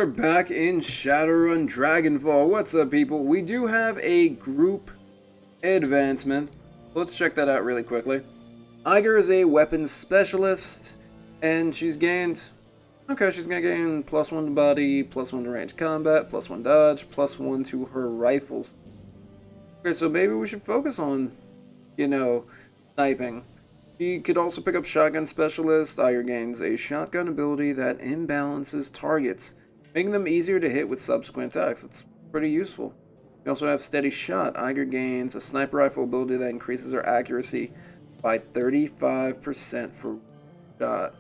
we're back in Shadowrun Dragonfall. What's up, people? We do have a group advancement. Let's check that out really quickly. Iger is a weapons specialist, and she's gained... Okay, she's gonna gain +1 to body, +1 to range combat, +1 dodge, +1 to her rifles. Okay, so maybe we should focus on, sniping. He could also pick up Shotgun Specialist. Iger gains a shotgun ability that imbalances targets, making them easier to hit with subsequent attacks. It's pretty useful. We also have Steady Shot. Iger gains a sniper rifle ability that increases her accuracy by 35% for shot.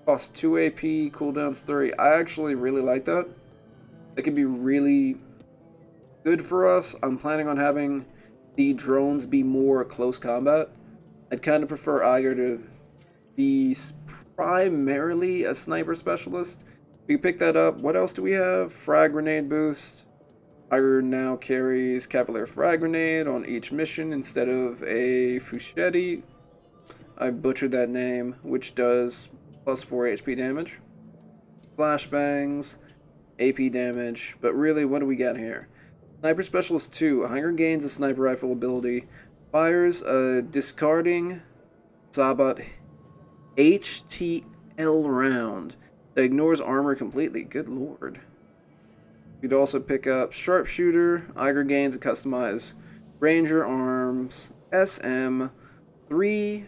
Costs 2 AP, cooldowns 3. I actually really like that. That could be really good for us. I'm planning on having the drones be more close combat. I'd kind of prefer Iger to be primarily a sniper specialist. We pick that up. What else do we have? Frag grenade boost. Iger now carries Cavalier frag grenade on each mission instead of a Fuchetti. I butchered that name, which does +4 HP damage. Flashbangs, AP damage. But really, what do we got here? Sniper Specialist 2. Iger gains a sniper rifle ability. Fires a discarding Sabat HTL round that ignores armor completely. Good lord. You'd also pick up Sharpshooter. Iger gains a customized Ranger Arms SM 3.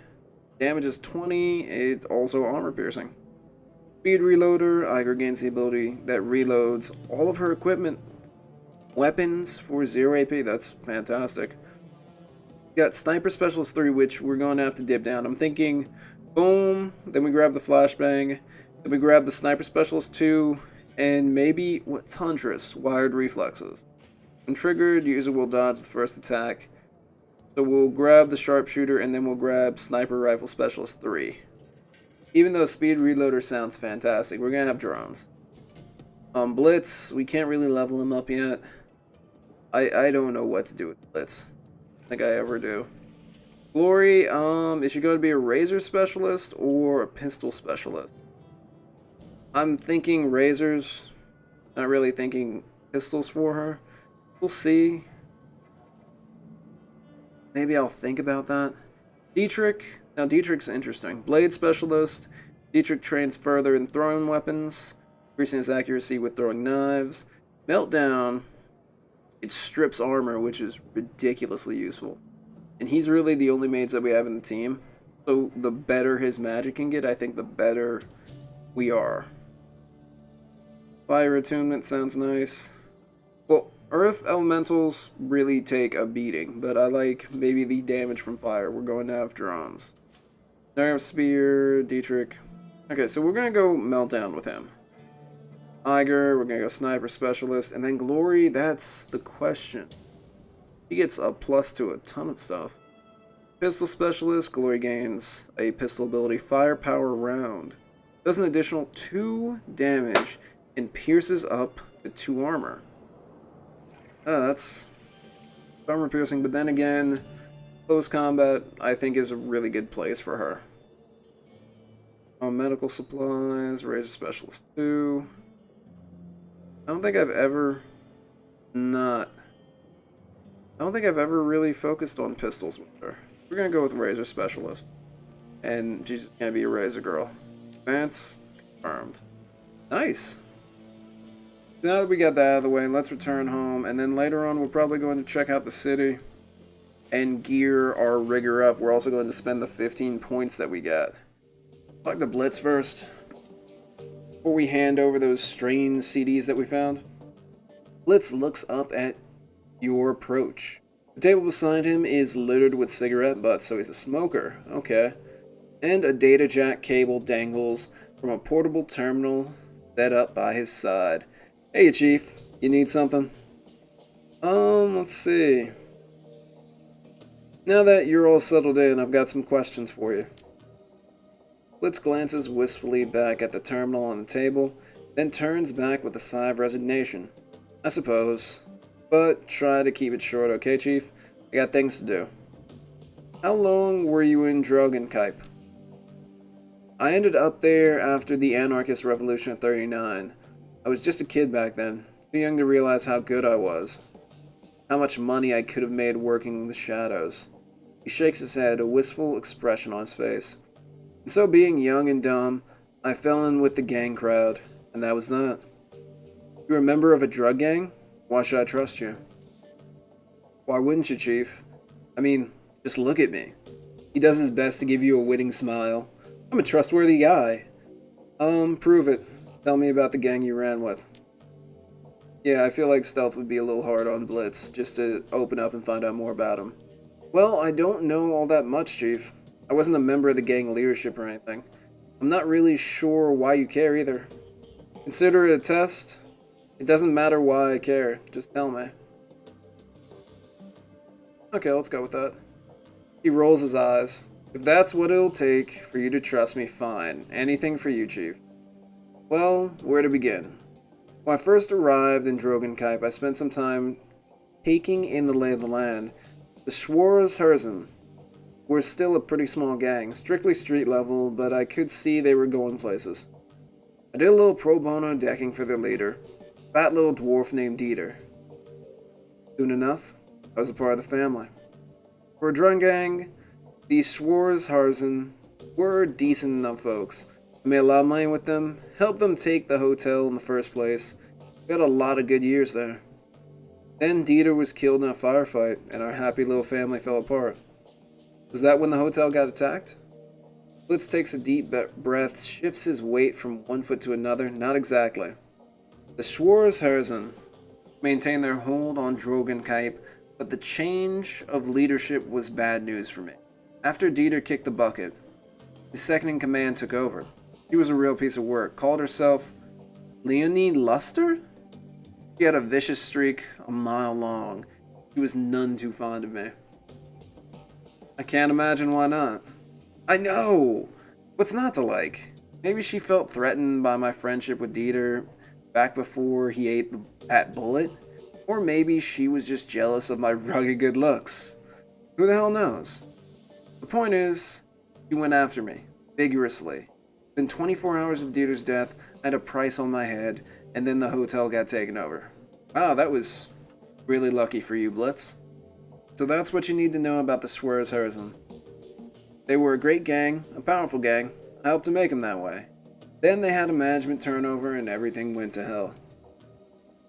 Damages 20. It's also armor piercing. Speed Reloader. Iger gains the ability that reloads all of her equipment. Weapons for 0 AP. That's fantastic. Got Sniper Specialist 3, which we're going to have to dip down. I'm thinking, boom, then we grab the Flashbang, then we grab the Sniper Specialist 2, and maybe, what's Huntress? Wired Reflexes. When triggered, user will dodge the first attack. So we'll grab the Sharpshooter, and then we'll grab Sniper Rifle Specialist 3. Even though Speed Reloader sounds fantastic, we're going to have drones. Blitz, we can't really level him up yet. I don't know what to do with Blitz. I think I ever do. Glory, is she going to be a razor specialist or a pistol specialist? I'm thinking razors, not really thinking pistols for her. We'll see. Maybe I'll think about that. Dietrich, now Dietrich's interesting. Blade specialist. Dietrich trains further in throwing weapons, increasing his accuracy with throwing knives. Meltdown. It strips armor, which is ridiculously useful. And he's really the only mage that we have in the team. So the better his magic can get, I think the better we are. Fire attunement sounds nice. Well, earth elementals really take a beating, but I like maybe the damage from fire. We're going to have drones. Nerve Spear, Dietrich. Okay, so we're going to go Meltdown with him. Iger, we're going to go Sniper Specialist, and then Glory, that's the question. He gets a plus to a ton of stuff. Pistol Specialist, Glory gains a pistol ability, Firepower Round. Does an additional 2 damage and pierces up to 2 armor. That's armor piercing, but then again, close combat I think is a really good place for her. Medical Supplies, Razor Specialist 2. I don't think I've ever really focused on pistols with her. We're gonna go with Razor Specialist. And she's gonna be a Razor Girl. Advance confirmed. Nice. Now that we got that out of the way, let's return home, and then later on we're probably going to check out the city and gear our rigger up. We're also going to spend the 15 points that we got. Like the Blitz first. Before we hand over those strange CDs that we found, Blitz looks up at your approach. The table beside him is littered with cigarette butts, so he's a smoker. Okay. And a data jack cable dangles from a portable terminal set up by his side. Hey, Chief. You need something? Let's see. Now that you're all settled in, I've got some questions for you. Blitz glances wistfully back at the terminal on the table, then turns back with a sigh of resignation. I suppose. But try to keep it short, okay, Chief? I got things to do. How long were you in Drogenkype? I ended up there after the Anarchist Revolution of 39. I was just a kid back then, too young to realize how good I was, how much money I could have made working the shadows. He shakes his head, a wistful expression on his face. And so, being young and dumb, I fell in with the gang crowd, and that was that. You're a member of a drug gang? Why should I trust you? Why wouldn't you, Chief? I mean, just look at me. He does his best to give you a winning smile. I'm a trustworthy guy. Prove it. Tell me about the gang you ran with. Yeah, I feel like stealth would be a little hard on Blitz, just to open up and find out more about him. Well, I don't know all that much, Chief. I wasn't a member of the gang leadership or anything. I'm not really sure why you care either. Consider it a test. It doesn't matter why I care, just tell me. Okay, let's go with that. He rolls his eyes. If that's what it'll take for you to trust me, fine. Anything for you, Chief. Well, where to begin? When I first arrived in Drogenkype, I spent some time taking in the lay of the land. The Schwarzherzen were still a pretty small gang, strictly street level, but I could see they were going places. I did a little pro bono decking for their leader, a fat little dwarf named Dieter. Soon enough, I was a part of the family. For a drug gang, the Schwarzherzen were decent enough folks. I made a lot of money with them, helped them take the hotel in the first place. We had a lot of good years there. Then Dieter was killed in a firefight, and our happy little family fell apart. Was that when the hotel got attacked? Blitz takes a deep breath, shifts his weight from one foot to another. Not exactly. The Schwarzherzen maintained their hold on Drogenkype, but the change of leadership was bad news for me. After Dieter kicked the bucket, his second-in-command took over. She was a real piece of work. Called herself Leonie Luster? She had a vicious streak a mile long. She was none too fond of me. I can't imagine why not. I know! What's not to like? Maybe she felt threatened by my friendship with Dieter back before he ate that bullet? Or maybe she was just jealous of my rugged good looks. Who the hell knows? The point is, she went after me, vigorously. Within 24 hours of Dieter's death, I had a price on my head, and then the hotel got taken over. Wow, that was really lucky for you, Blitz. So that's what you need to know about the Schwarzherzen. They were a great gang, a powerful gang. I helped to make them that way. Then they had a management turnover and everything went to hell.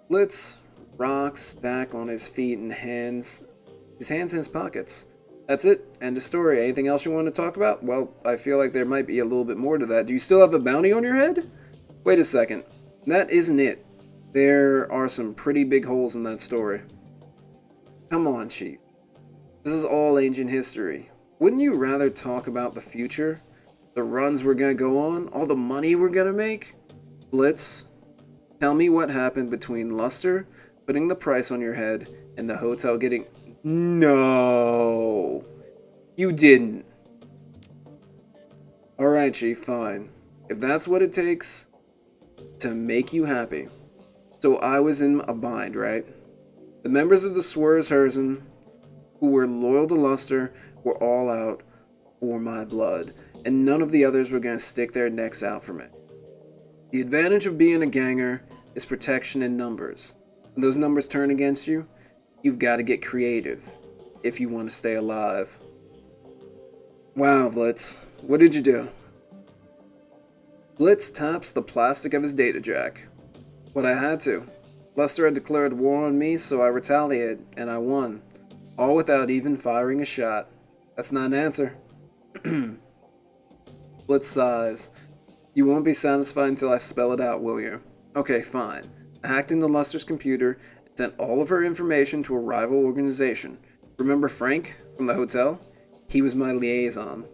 Blitz rocks back on his feet and his hands in his pockets. That's it. End of story. Anything else you want to talk about? Well, I feel like there might be a little bit more to that. Do you still have a bounty on your head? Wait a second. That isn't it. There are some pretty big holes in that story. Come on, Chief. This is all ancient history. Wouldn't you rather talk about the future? The runs we're gonna go on? All the money we're gonna make? Blitz, tell me what happened between Luster putting the price on your head and the hotel getting... No! You didn't. Alright, Chief, fine. If that's what it takes to make you happy. So I was in a bind, right? The members of the Schwarzherzen who were loyal to Luster were all out for my blood, and none of the others were going to stick their necks out for me. The advantage of being a ganger is protection in numbers. When those numbers turn against you, you've got to get creative if you want to stay alive. Wow, Blitz, what did you do? Blitz taps the plastic of his data jack. What I had to. Luster had declared war on me, so I retaliated, and I won. All without even firing a shot. That's not an answer. Blitz sighs. You won't be satisfied until I spell it out, will you? Okay, fine. I hacked into Luster's computer and sent all of her information to a rival organization. Remember Frank from the hotel? He was my liaison.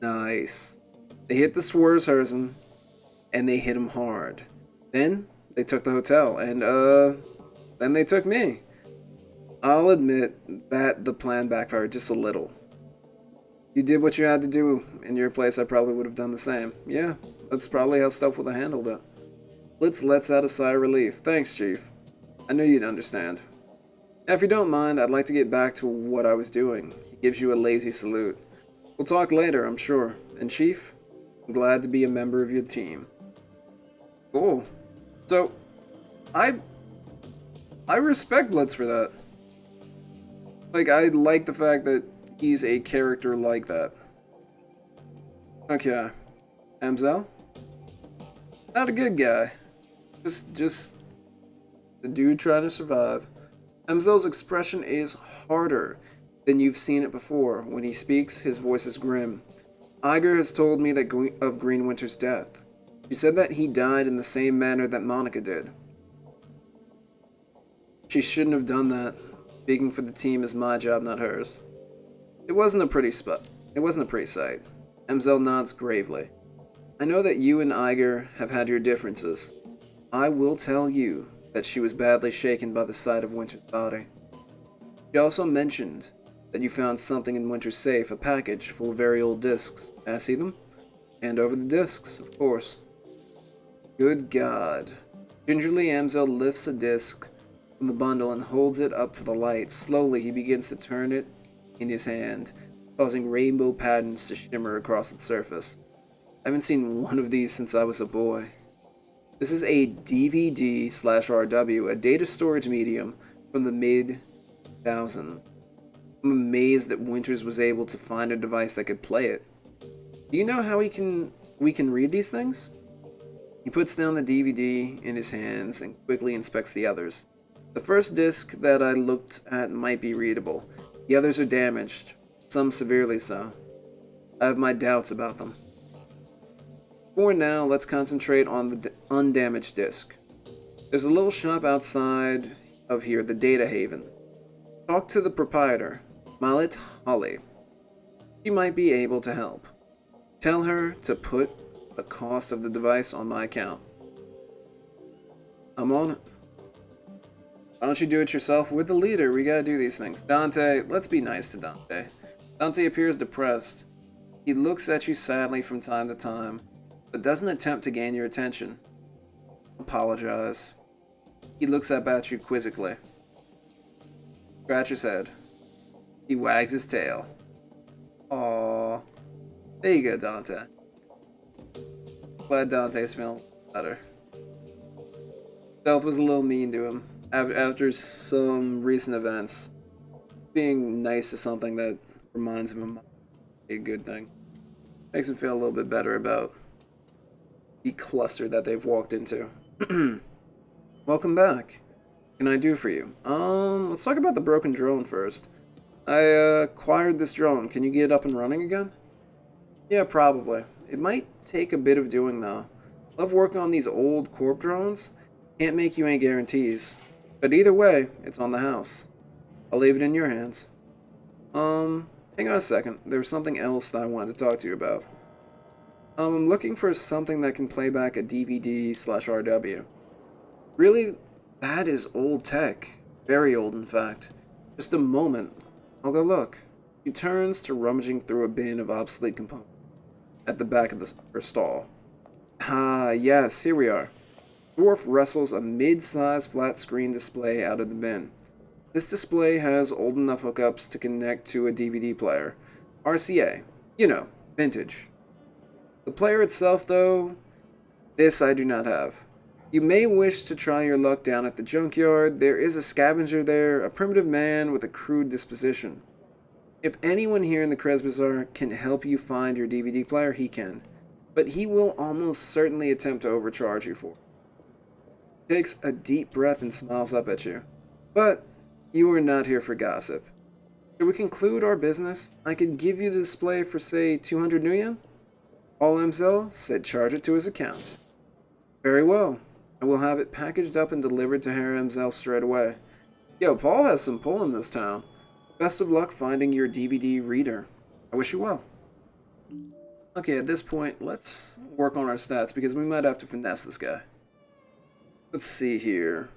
Nice. They hit the Schwarzherzen, and they hit him hard. Then, they took the hotel, and, then they took me. I'll admit that the plan backfired just a little. You did what you had to do. In your place, I probably would have done the same. Yeah, that's probably how stealth would have handled it. Blitz lets out a sigh of relief. Thanks, Chief. I knew you'd understand. Now, if you don't mind, I'd like to get back to what I was doing. He gives you a lazy salute. We'll talk later, I'm sure. And Chief, I'm glad to be a member of your team. Cool. So, I I respect Blitz for that. Like, I like the fact that he's a character like that. Okay. Amzel? Not a good guy. Just the dude trying to survive. Amzel's expression is harder than you've seen it before. When he speaks, his voice is grim. Iger has told me that of Green Winter's death. She said that he died in the same manner that Monica did. She shouldn't have done that. Speaking for the team is my job, not hers. It wasn't a pretty spot. It wasn't a pretty sight. Amzel nods gravely. I know that you and Iger have had your differences. I will tell you that she was badly shaken by the sight of Winter's body. She also mentioned that you found something in Winter's safe, a package full of very old discs. May I see them? Hand over the discs, of course. Good God. Gingerly, Amzel lifts a disc from the bundle and holds it up to the light. Slowly, he begins to turn it in his hand, causing rainbow patterns to shimmer across its surface. I haven't seen one of these since I was a boy. This is a DVD/RW, a data storage medium from the mid-2000s. I'm amazed that Winters was able to find a device that could play it. Do you know how we can read these things? He puts down the DVD in his hands and quickly inspects the others. The first disc that I looked at might be readable. The others are damaged, some severely so. I have my doubts about them. For now, let's concentrate on the undamaged disc. There's a little shop outside of here, the Data Haven. Talk to the proprietor, Malit Holly. She might be able to help. Tell her to put the cost of the device on my account. I'm on it. Why don't you do it yourself with the leader? We gotta do these things. Dante, let's be nice to Dante. Dante appears depressed. He looks at you sadly from time to time, but doesn't attempt to gain your attention. Apologize. He looks up at you quizzically. Scratch his head. He wags his tail. Aww. There you go, Dante. Glad Dante's feeling better. Stealth was a little mean to him after some recent events. Being nice to something that reminds him of a good thing. Makes him feel a little bit better about the cluster that they've walked into. Welcome back. What can I do for you? Let's talk about the broken drone first. I acquired this drone. Can you get it up and running again? Yeah, probably. It might take a bit of doing though. Love working on these old corp drones. Can't make you any guarantees. But either way, it's on the house. I'll leave it in your hands. Hang on a second. There's something else that I wanted to talk to you about. I'm looking for something that can play back a DVD/RW. Really, that is old tech. Very old, in fact. Just a moment. I'll go look. He turns to rummaging through a bin of obsolete components at the back of her stall. Ah, yes, here we are. Dwarf wrestles a mid-sized flat-screen display out of the bin. This display has old enough hookups to connect to a DVD player. RCA. You know, vintage. The player itself, though, this I do not have. You may wish to try your luck down at the junkyard. There is a scavenger there, a primitive man with a crude disposition. If anyone here in the Krez Bazaar can help you find your DVD player, he can. But he will almost certainly attempt to overcharge you for it. He takes a deep breath and smiles up at you. But you are not here for gossip. Should we conclude our business? I can give you the display for, say, 200 new yen? Paul Amzel said charge it to his account. Very well. I will have it packaged up and delivered to Herr Amzel straight away. Yo, Paul has some pull in this town. Best of luck finding your DVD reader. I wish you well. Okay, at this point, let's work on our stats because we might have to finesse this guy. Let's see here.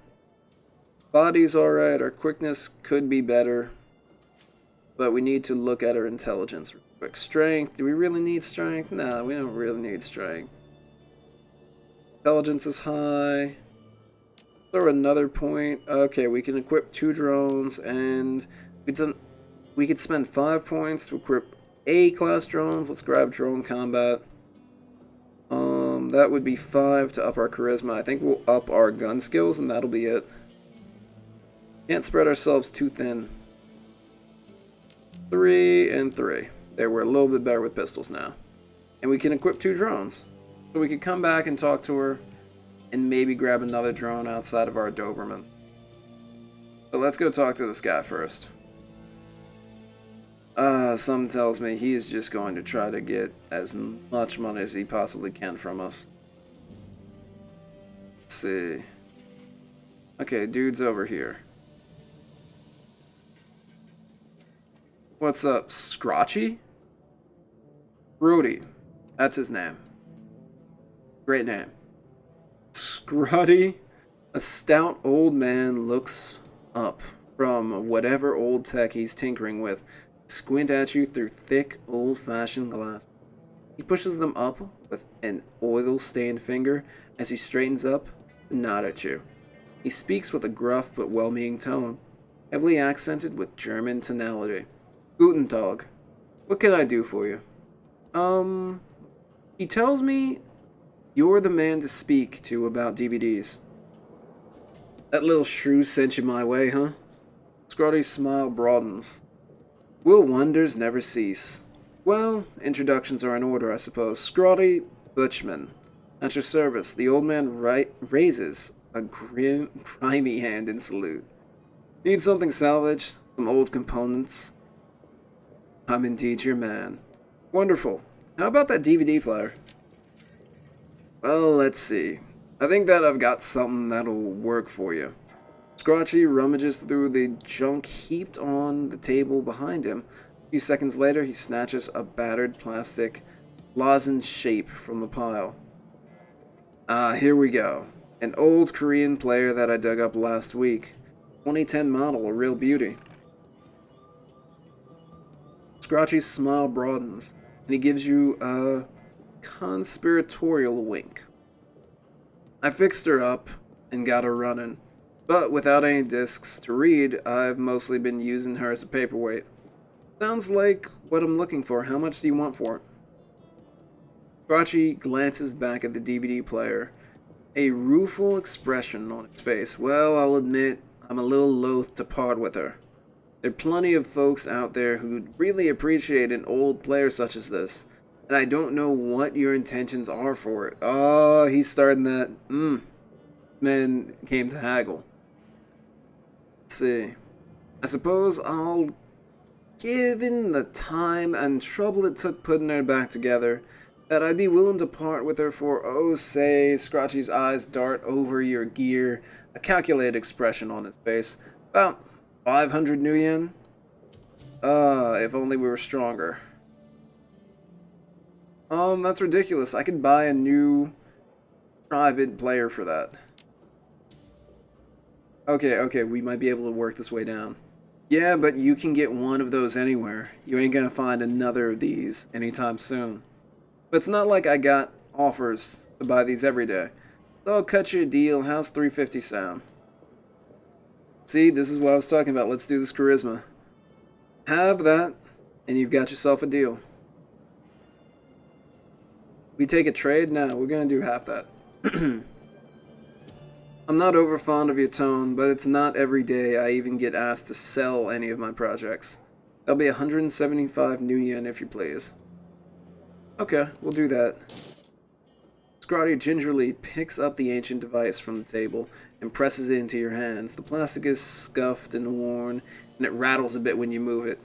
Body's alright, our quickness could be better. But we need to look at our intelligence real quick. Strength, do we really need strength? No, we don't really need strength. Intelligence is high. Throw another point. Okay, we can equip 2 drones and we could spend 5 points to equip A-class drones. Let's grab drone combat. that would be 5 to up our charisma. I think we'll up our gun skills, and that'll be it. Can't spread ourselves too thin. 3 and 3. There, we're a little bit better with pistols now. And we can equip 2 drones. So we could come back and talk to her, and maybe grab another drone outside of our Doberman. But let's go talk to this guy first. Something tells me he's just going to try to get as much money as he possibly can from us. Let's see. Okay, dude's over here. What's up, Scrotchy? Brody. That's his name. Great name. Scrotty. A stout old man looks up from whatever old tech he's tinkering with. Squint at you through thick, old-fashioned glass. He pushes them up with an oil-stained finger as he straightens up to nod at you. He speaks with a gruff but well-meaning tone, heavily accented with German tonality. Guten Tag. What can I do for you? He tells me you're the man to speak to about DVDs. That little shrew sent you my way, huh? Scrotty's smile broadens. Will wonders never cease? Well, introductions are in order, I suppose. Scrotty Butchman. At your service. The old man raises a grimy hand in salute. Need something salvaged? Some old components? I'm indeed your man. Wonderful. How about that DVD player? Well, let's see. I think that I've got something that'll work for you. Scrotchy rummages through the junk heaped on the table behind him. A few seconds later, he snatches a battered plastic lozenge shape from the pile. Here we go. An old Korean player that I dug up last week. 2010 model, a real beauty. Scrotchy's smile broadens, and he gives you a conspiratorial wink. I fixed her up and got her running. But without any discs to read, I've mostly been using her as a paperweight. Sounds like what I'm looking for. How much do you want for it? Scrotchy glances back at the DVD player, a rueful expression on his face. Well, I'll admit, I'm a little loath to part with her. There are plenty of folks out there who'd really appreciate an old player such as this, and I don't know what your intentions are for it. Oh, he's starting that. Man came to haggle. Let's see. I suppose I'll, given the time and trouble it took putting her back together, that I'd be willing to part with her for, oh, say, Scrotchy's eyes dart over your gear, a calculated expression on his face, about 500 new yen? If only we were stronger. That's ridiculous. I could buy a new private player for that. Okay, we might be able to work this way down. Yeah, but you can get one of those anywhere. You ain't gonna find another of these anytime soon. But it's not like I got offers to buy these every day. So I'll cut you a deal. How's 350 sound? See, this is what I was talking about. Let's do this charisma. Have that, and you've got yourself a deal. We take a trade? No, we're gonna do half that. I'm not over fond of your tone, but it's not every day I even get asked to sell any of my projects. That'll be 175 new yen if you please. Okay, we'll do that. Scrotty gingerly picks up the ancient device from the table and presses it into your hands. The plastic is scuffed and worn, and it rattles a bit when you move it.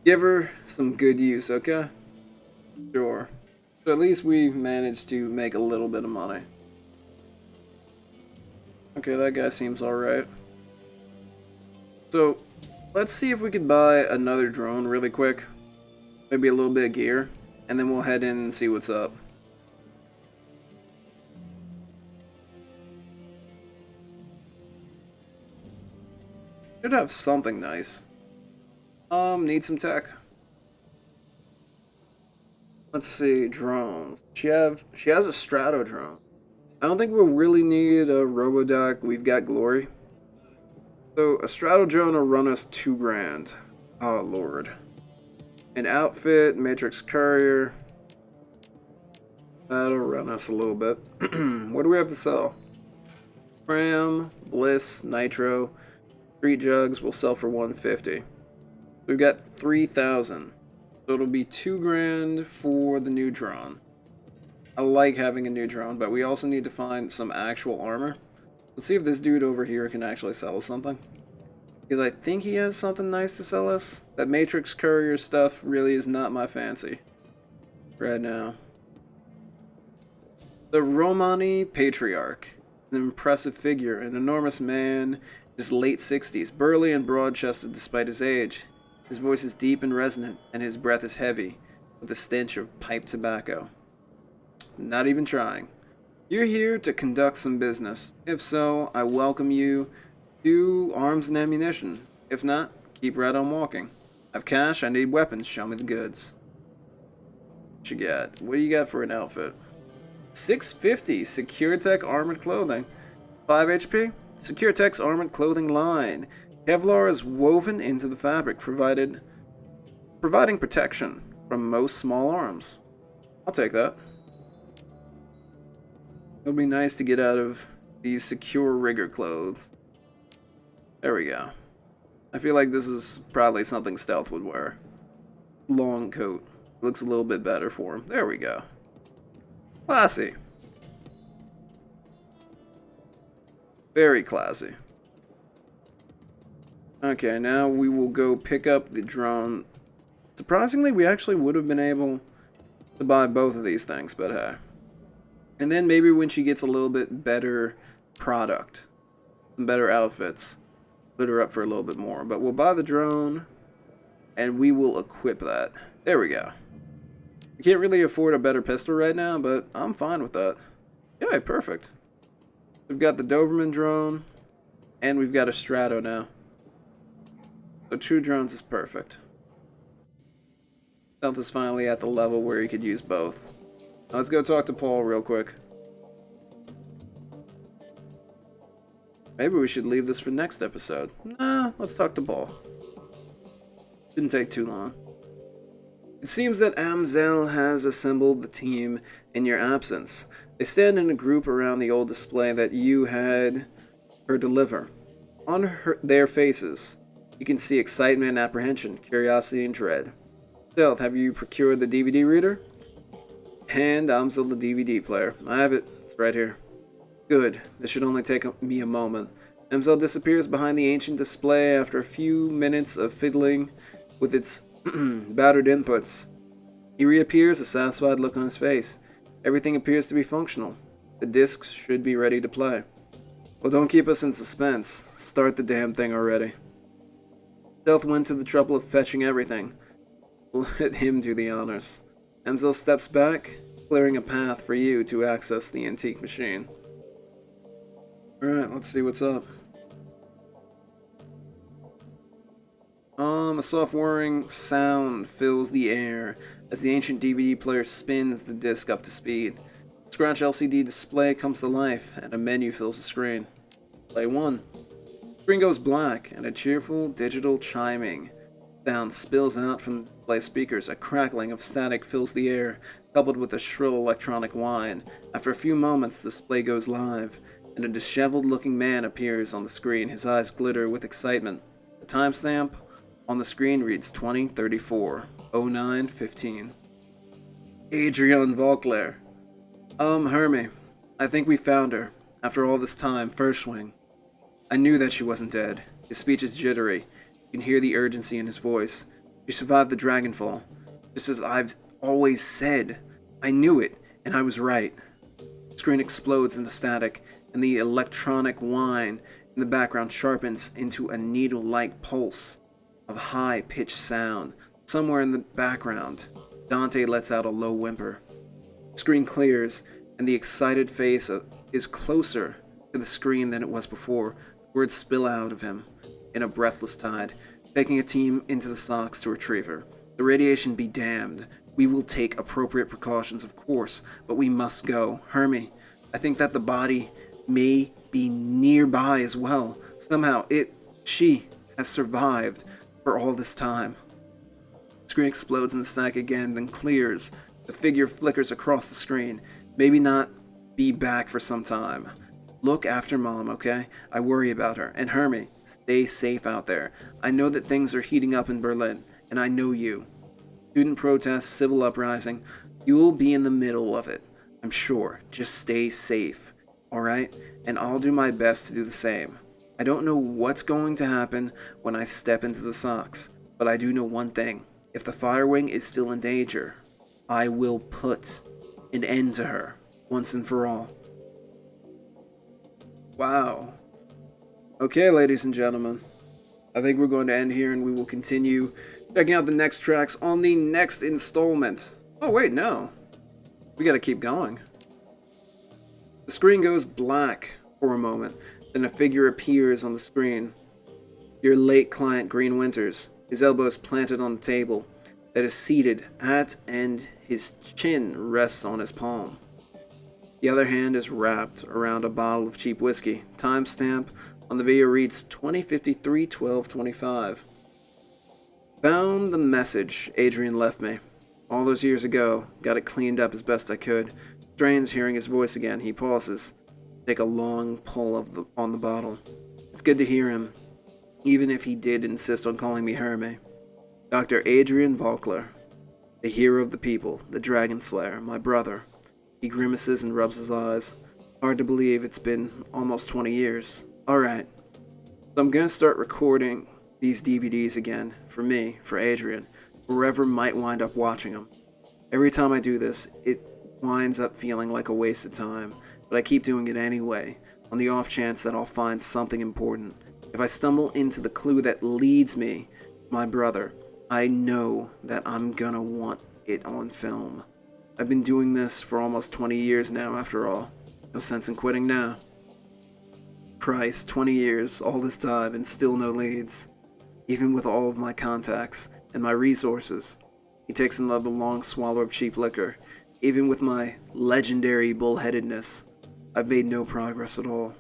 Give her some good use, okay? Sure. So at least we managed to make a little bit of money. Okay, that guy seems alright. So, let's see if we could buy another drone really quick. Maybe a little bit of gear. And then we'll head in and see what's up. Should have something nice. Need some tech. Let's see, drones. She has a Strato drone. I don't think we'll really need a Robodoc. We've got Glory. So a Strato drone will run us $2 grand. Oh lord. An outfit, Matrix Courier. That'll run us a little bit. What do we have to sell? Cram, Bliss, Nitro, Street Jugs will sell for 150. We've got 3,000. So it'll be 2 grand for the new drone. I like having a new drone, but we also need to find some actual armor. Let's see if this dude over here can actually sell us something. Because I think he has something nice to sell us. That Matrix Courier stuff really is not my fancy right now. The Romani Patriarch. An impressive figure, an enormous man in his late 60s, burly and broad-chested despite his age. His voice is deep and resonant, and his breath is heavy, with the stench of pipe tobacco. Not even trying. You're here to conduct some business. If so, I welcome you to arms and ammunition. If not, keep right on walking. I've cash, I need weapons, show me the goods. What you got? What do you got for an outfit? 650 SecureTech armored clothing. 5 HP? SecureTech's armored clothing line. Kevlar is woven into the fabric, providing protection from most small arms. I'll take that. It'll be nice to get out of these secure rigger clothes. There we go. I feel like this is probably something Stealth would wear. Long coat. Looks a little bit better for him. There we go. Classy. Very classy. Okay, now we will go pick up the drone. Surprisingly, we actually would have been able to buy both of these things, but hey. And then maybe when she gets a little bit better product, some better outfits, put her up for a little bit more. But we'll buy the drone, and we will equip that. There we go. We can't really afford a better pistol right now, but I'm fine with that. Yeah, perfect. We've got the Doberman drone, and we've got a Strato now. So 2 drones is perfect. Stealth is finally at the level where he could use both. Now let's go talk to Paul real quick. Maybe we should leave this for next episode. Nah, let's talk to Paul. Didn't take too long. It seems that Amzel has assembled the team in your absence. They stand in a group around the old display that you had her deliver. On their faces, you can see excitement, apprehension, curiosity, and dread. Stealth, have you procured the DVD reader? Hand Amzel the DVD player. I have it. It's right here. Good. This should only take me a moment. Amzel disappears behind the ancient display after a few minutes of fiddling with its battered inputs. He reappears, a satisfied look on his face. Everything appears to be functional. The discs should be ready to play. Well, don't keep us in suspense. Start the damn thing already. Stealth went to the trouble of fetching everything. Let him do the honors. Amzel steps back, clearing a path for you to access the antique machine. Alright, let's see what's up. A soft whirring sound fills the air as the ancient DVD player spins the disc up to speed. The scratch LCD display comes to life, and a menu fills the screen. Play 1. The screen goes black, and a cheerful digital chiming sound spills out from the display speakers. A crackling of static fills the air, coupled with a shrill electronic whine. After a few moments, the display goes live, and a disheveled-looking man appears on the screen. His eyes glitter with excitement. The timestamp on the screen reads 2034, 0915. Adrian Volkler. Hermie, I think we found her. After all this time, Feuerschwinge. I knew that she wasn't dead. His speech is jittery. You can hear the urgency in his voice. She survived the dragonfall. Just as I've always said. I knew it, and I was right. The screen explodes into static, and the electronic whine in the background sharpens into a needle-like pulse of high-pitched sound. Somewhere in the background, Dante lets out a low whimper. The screen clears, and the excited face is closer to the screen than it was before. Words spill out of him in a breathless tide, taking a team into the stocks to retrieve her. The radiation be damned. We will take appropriate precautions, of course, but we must go. Hermie, I think that the body may be nearby as well. Somehow, she has survived for all this time. The screen explodes in the stack again, then clears. The figure flickers across the screen. Maybe not be back for some time. Look after Mom, okay? I worry about her. And Hermie, stay safe out there. I know that things are heating up in Berlin, and I know you. Student protests, civil uprising. You will be in the middle of it, I'm sure. Just stay safe, alright? And I'll do my best to do the same. I don't know what's going to happen when I step into the Sox, but I do know one thing. If the Firewing is still in danger, I will put an end to her, once and for all. Wow. Okay, ladies and gentlemen. I think we're going to end here, and we will continue checking out the next tracks on the next installment. Oh, wait, no. We gotta keep going. The screen goes black for a moment, then a figure appears on the screen. Your late client, Green Winters, his elbows planted on the table that is seated at, and his chin rests on his palm. The other hand is wrapped around a bottle of cheap whiskey. Timestamp on the video reads 2053-12-25. Found the message Adrian left me. All those years ago, got it cleaned up as best I could. Strains hearing his voice again. He pauses. Take a long pull on the bottle. It's good to hear him, even if he did insist on calling me Hermie. Dr. Adrian Volkler, the hero of the people, the Dragon Slayer, my brother. He grimaces and rubs his eyes. Hard to believe it's been almost 20 years. Alright, so I'm gonna start recording these DVDs again, for me, for Adrian, whoever might wind up watching them. Every time I do this, it winds up feeling like a waste of time, but I keep doing it anyway, on the off chance that I'll find something important. If I stumble into the clue that leads me to my brother, I know that I'm gonna want it on film. I've been doing this for almost 20 years now, after all. No sense in quitting now. Christ, 20 years, all this time, and still no leads. Even with all of my contacts and my resources. He takes another long swallow of cheap liquor. Even with my legendary bullheadedness, I've made no progress at all.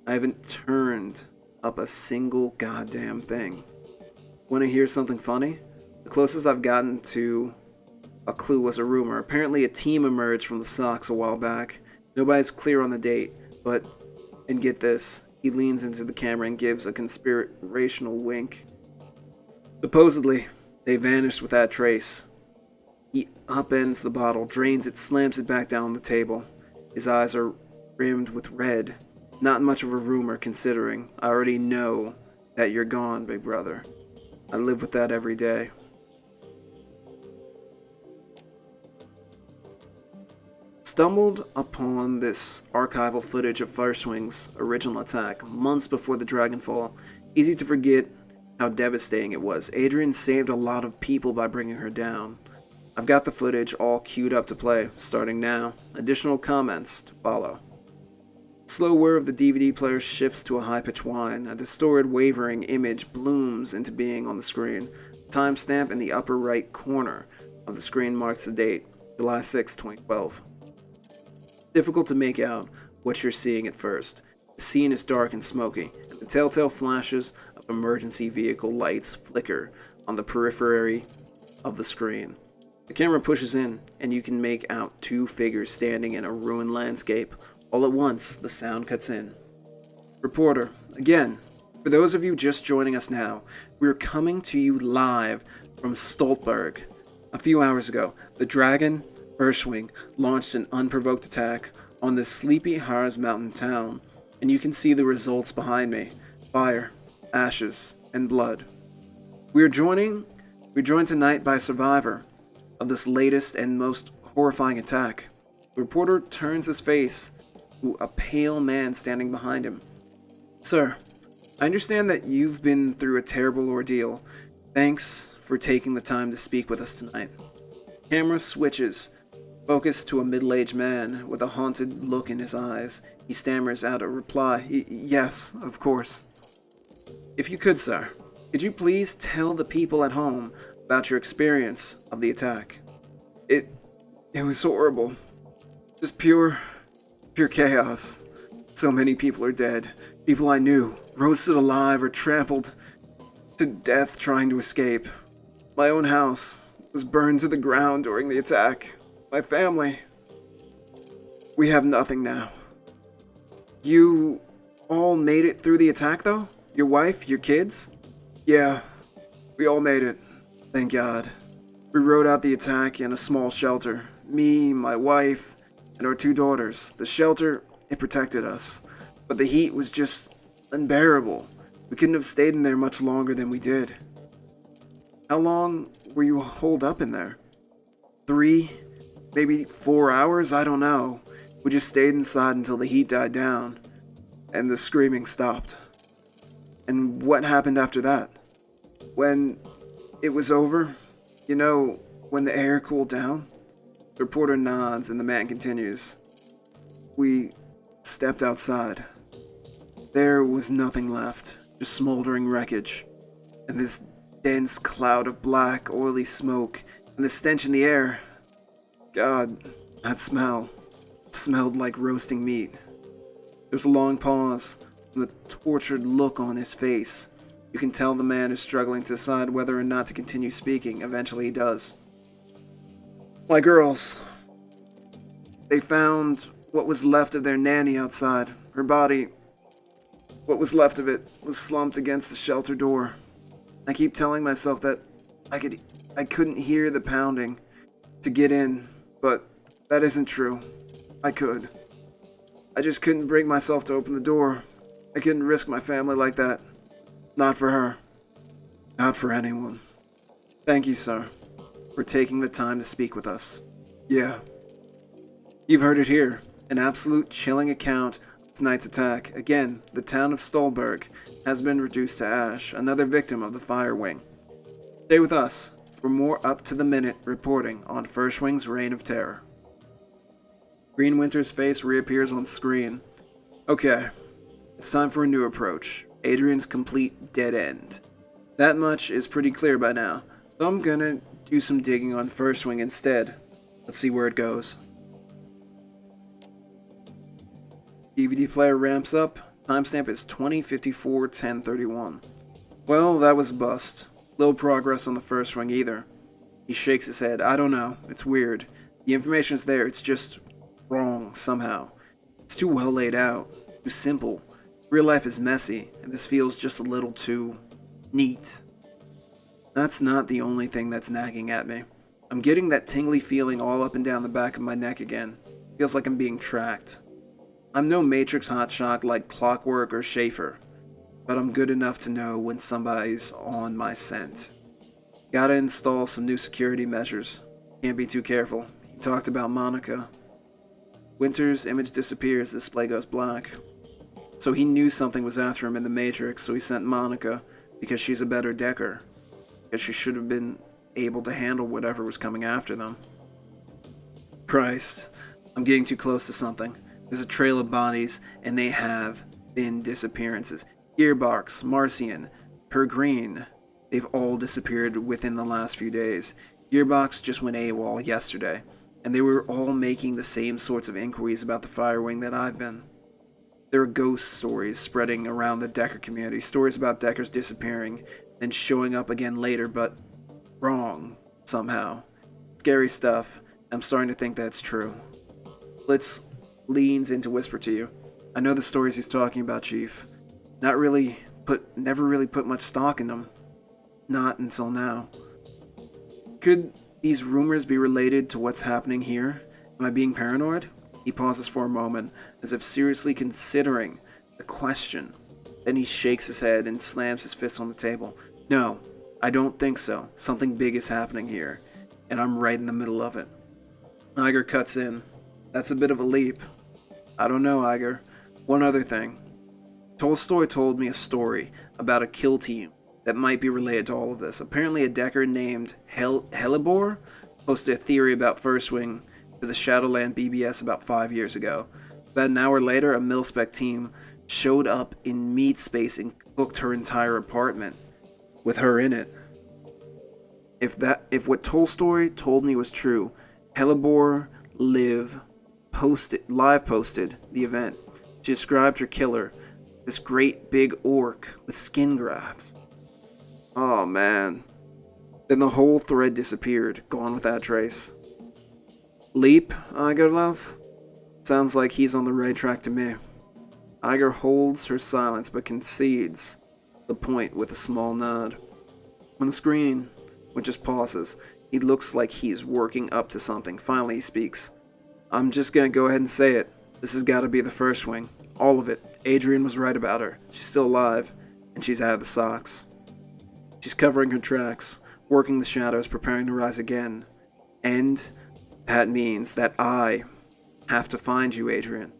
I haven't turned up a single goddamn thing. Want to hear something funny? The closest I've gotten to a clue was a rumor. Apparently a team emerged from the Sox a while back. Nobody's clear on the date, but, and get this, he leans into the camera and gives a conspirational wink. Supposedly, they vanished without trace. He upends the bottle, drains it, slams it back down on the table. His eyes are rimmed with red. Not much of a rumor, considering I already know that you're gone, big brother. I live with that every day. Stumbled upon this archival footage of Feuerschwinge's original attack, months before the Dragonfall. Easy to forget how devastating it was. Adrian saved a lot of people by bringing her down. I've got the footage all queued up to play, starting now. Additional comments to follow. Slow whir of the DVD player shifts to a high-pitched whine. A distorted, wavering image blooms into being on the screen. Timestamp in the upper right corner of the screen marks the date, July 6, 2012. Difficult to make out what you're seeing at first. The scene is dark and smoky, and the telltale flashes of emergency vehicle lights flicker on the periphery of the screen. The camera pushes in, and you can make out two figures standing in a ruined landscape. All at once, the sound cuts in. Reporter, again, for those of you just joining us now, we're coming to you live from Stoltberg. A few hours ago, the Dragon Feuerschwinge launched an unprovoked attack on this sleepy Harz mountain town, and you can see the results behind me. Fire, ashes, and blood. We're joined tonight by a survivor of this latest and most horrifying attack. The reporter turns his face to a pale man standing behind him. Sir, I understand that you've been through a terrible ordeal. Thanks for taking the time to speak with us tonight. Camera switches, focused to a middle-aged man with a haunted look in his eyes. He stammers out a reply. Yes, of course. If you could, sir, could you please tell the people at home about your experience of the attack? It was horrible. Just pure chaos. So many people are dead. People I knew, roasted alive or trampled to death trying to escape. My own house was burned to the ground during the attack. My family. We have nothing now. You all made it through the attack, though? Your wife, your kids? Yeah, we all made it. Thank God. We rode out the attack in a small shelter. Me, my wife, and our 2 daughters. The shelter, it protected us. But the heat was just unbearable. We couldn't have stayed in there much longer than we did. How long were you holed up in there? 3, maybe 4 hours? I don't know. We just stayed inside until the heat died down, and the screaming stopped. And what happened after that? When it was over, you know, when the air cooled down? The reporter nods and the man continues. We stepped outside. There was nothing left, just smoldering wreckage, and this dense cloud of black, oily smoke, and the stench in the air. God, that smell. It smelled like roasting meat. There's a long pause, and the tortured look on his face. You can tell the man is struggling to decide whether or not to continue speaking. Eventually he does. My girls. They found what was left of their nanny outside. Her body, what was left of it, was slumped against the shelter door. I keep telling myself that I couldn't hear the pounding to get in, but that isn't true. I could. I just couldn't bring myself to open the door. I couldn't risk my family like that. Not for her. Not for anyone. Thank you, sir, for taking the time to speak with us. Yeah. You've heard it here. An absolute chilling account of tonight's attack. Again, the town of Stolberg has been reduced to ash, another victim of the Feuerschwinge. Stay with us for more up-to-the-minute reporting on Feuerschwinge's Reign of Terror. Green Winter's face reappears on screen. Okay, it's time for a new approach. Adrian's complete dead end. That much is pretty clear by now, so I'm gonna do some digging on Feuerschwinge instead. Let's see where it goes. DVD player ramps up. Timestamp is 20:54:10:31. Well, that was a bust. Little progress on the Feuerschwinge either. He shakes his head. I don't know. It's weird. The information's there. It's just wrong somehow. It's too well laid out. Too simple. Real life is messy, and this feels just a little too neat. That's not the only thing that's nagging at me. I'm getting that tingly feeling all up and down the back of my neck again. Feels like I'm being tracked. I'm no Matrix hotshot like Clockwork or Schaefer, but I'm good enough to know when somebody's on my scent. Gotta install some new security measures. Can't be too careful. He talked about Monica. Winter's image disappears, the display goes black. So he knew something was after him in the Matrix, so he sent Monica because she's a better Decker. Because she should have been able to handle whatever was coming after them. Christ, I'm getting too close to something. There's a trail of bodies, and they have been disappearances. Gearbox, Marcian, Per Green, they've all disappeared within the last few days. Gearbox just went AWOL yesterday, and they were all making the same sorts of inquiries about the Feuerschwinge that I've been. There are ghost stories spreading around the Decker community, stories about Deckers disappearing, then showing up again later, but wrong, somehow. Scary stuff. I'm starting to think that's true. Blitz leans in to whisper to you. I know the stories he's talking about, Chief. Never really put much stock in them. Not until now. Could these rumors be related to what's happening here? Am I being paranoid? He pauses for a moment, as if seriously considering the question. Then he shakes his head and slams his fist on the table. No, I don't think so. Something big is happening here, and I'm right in the middle of it. Iger cuts in. That's a bit of a leap. I don't know, Iger. One other thing. Tolstoy told me a story about a kill team that might be related to all of this. Apparently a Decker named Helibor posted a theory about Feuerschwinge to the Shadowland BBS about 5 years ago. About an hour later, a mil-spec team showed up in Meat Space and cooked her entire apartment, with her in it. If what Tolstoy told me was true, Helibor live posted the event. She described her killer, this great big orc with skin grafts. Oh man. Then the whole thread disappeared, gone without trace. Leap, Igerlov? Sounds like he's on the right track to me. Iger holds her silence but concedes the point with a small nod. On the screen, Winters pauses. He looks like he's working up to something. Finally, he speaks. I'm just gonna go ahead and say it. This has got to be the Feuerschwinge. All of it. Adrian was right about her. She's still alive, and she's out of the socks. She's covering her tracks, working the shadows, preparing to rise again. And that means that I have to find you, Adrian,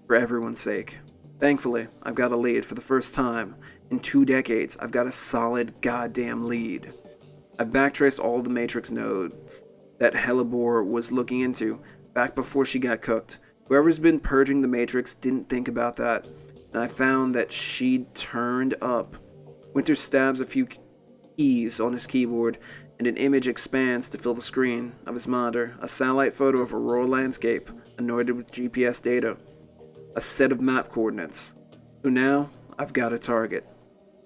for everyone's sake. Thankfully, I've got a lead for the first time. In 2 decades, I've got a solid goddamn lead. I've backtraced all the Matrix nodes that Hellebore was looking into back before she got cooked. Whoever's been purging the Matrix didn't think about that, and I found that she'd turned up. Winter stabs a few keys on his keyboard, and an image expands to fill the screen of his monitor. A satellite photo of a rural landscape, anointed with GPS data. A set of map coordinates. So now, I've got a target.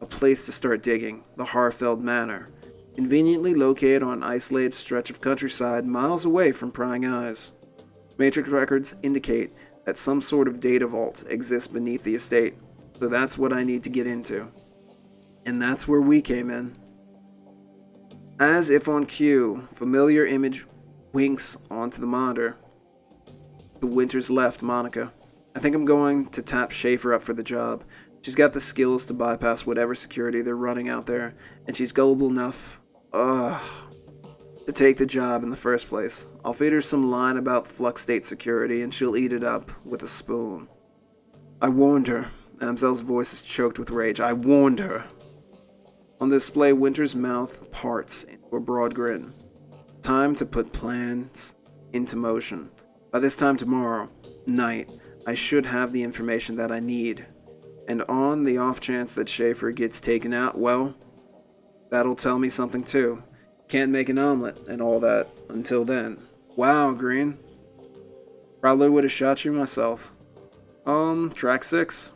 A place to start digging, the Harfeld Manor. Conveniently located on an isolated stretch of countryside miles away from prying eyes. Matrix records indicate that some sort of data vault exists beneath the estate, so that's what I need to get into. And that's where we came in. As if on cue, familiar image winks onto the monitor. To Winter's left, Monica. I think I'm going to tap Schaefer up for the job. She's got the skills to bypass whatever security they're running out there, and she's gullible enough to take the job in the first place. I'll feed her some line about flux state security, and she'll eat it up with a spoon. I warned her. Amzel's voice is choked with rage. I warned her. On display, Winter's mouth parts into a broad grin. Time to put plans into motion. By this time tomorrow night, I should have the information that I need. And on the off chance that Schaefer gets taken out, well, that'll tell me something too. Can't make an omelet and all that until then. Wow, Green. Probably would have shot you myself. Track 6.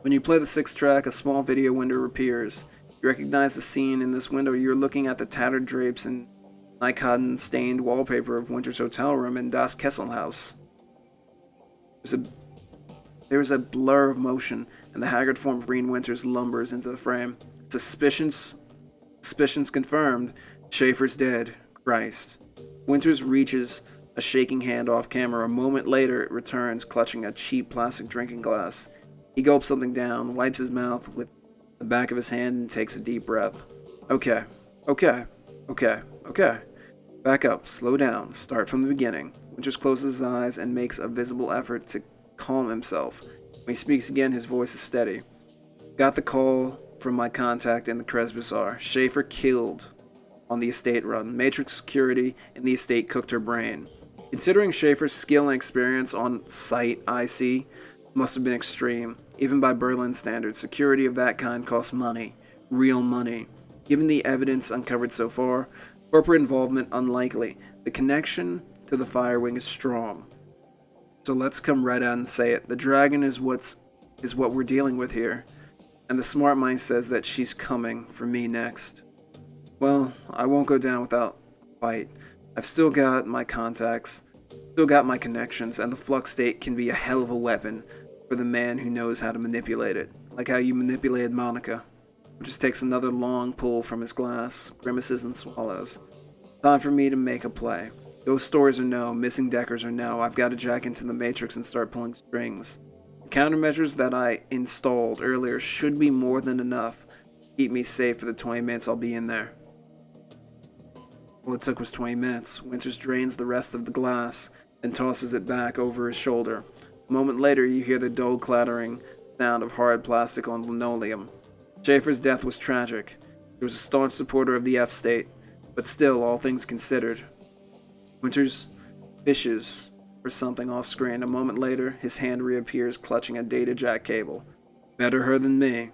When you play the 6th track, a small video window appears. You recognize the scene in this window. You're looking at the tattered drapes and Nikon-stained wallpaper of Winter's hotel room in Das Kesselhaus. There's a blur of motion, and the haggard form of Green Winters lumbers into the frame. Suspicions confirmed. Schaefer's dead. Christ. Winters reaches a shaking hand off camera. A moment later, it returns, clutching a cheap plastic drinking glass. He gulps something down, wipes his mouth with the back of his hand, and takes a deep breath. Okay. Back up. Slow down. Start from the beginning. Winters closes his eyes and makes a visible effort to calm himself. When he speaks again, his voice is steady. Got the call from my contact in the Kresbazar. Schaefer killed on the estate run. Matrix security in the estate cooked her brain. Considering Schaefer's skill and experience on site IC must have been extreme. Even by Berlin standards, security of that kind costs money. Real money. Given the evidence uncovered so far, corporate involvement unlikely. The connection to the Feuerschwinge is strong. So let's come right out and say it. The dragon is what we're dealing with here. And the smart mind says that she's coming for me next. Well, I won't go down without a fight. I've still got my contacts, still got my connections, and the flux state can be a hell of a weapon for the man who knows how to manipulate it. Like how you manipulated Monica. Who just takes another long pull from his glass, grimaces and swallows. Time for me to make a play. Those stories are no, missing Deckers are no. I've got to jack into the Matrix and start pulling strings. The countermeasures that I installed earlier should be more than enough to keep me safe for the 20 minutes I'll be in there. All it took was 20 minutes. Winters drains the rest of the glass, then tosses it back over his shoulder. A moment later, you hear the dull clattering sound of hard plastic on linoleum. Schaefer's death was tragic. He was a staunch supporter of the F-state, but still, all things considered. Winters fishes for something off-screen. A moment later, his hand reappears clutching a data jack cable. Better her than me.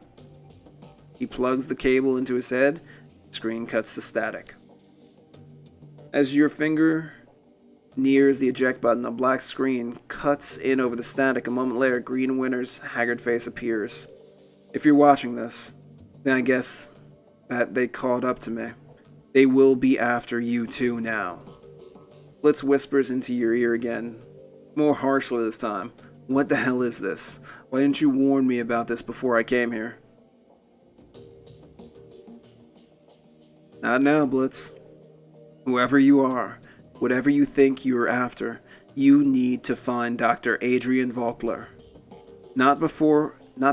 He plugs the cable into his head. The screen cuts to static. As your finger nears the eject button, a black screen cuts in over the static. A moment later, Green Winter's haggard face appears. If you're watching this, then I guess that they caught up to me. They will be after you too now. Blitz whispers into your ear again. More harshly this time. What the hell is this? Why didn't you warn me about this before I came here? Not now, Blitz. Whoever you are, whatever you think you're after, you need to find Dr. Adrian Volkler. Not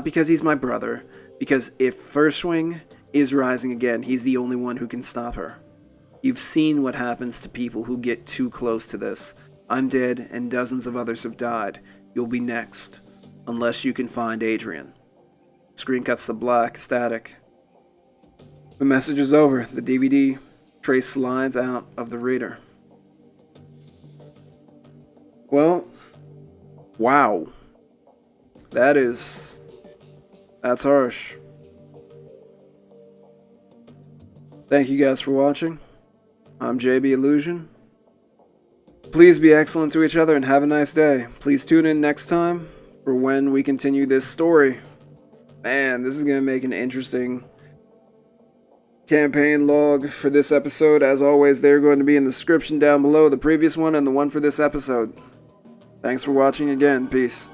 because he's my brother, because if Feuerschwinge is rising again, he's the only one who can stop her. You've seen what happens to people who get too close to this. I'm dead, and dozens of others have died. You'll be next, unless you can find Adrian. Screen cuts to black, static. The message is over. The DVD tray slides out of the reader. Well, wow. That's harsh. Thank you guys for watching. I'm JB Illusion. Please be excellent to each other and have a nice day. Please tune in next time for when we continue this story. Man, this is going to make an interesting campaign log for this episode. As always, they're going to be in the description down below, the previous one and the one for this episode. Thanks for watching again. Peace.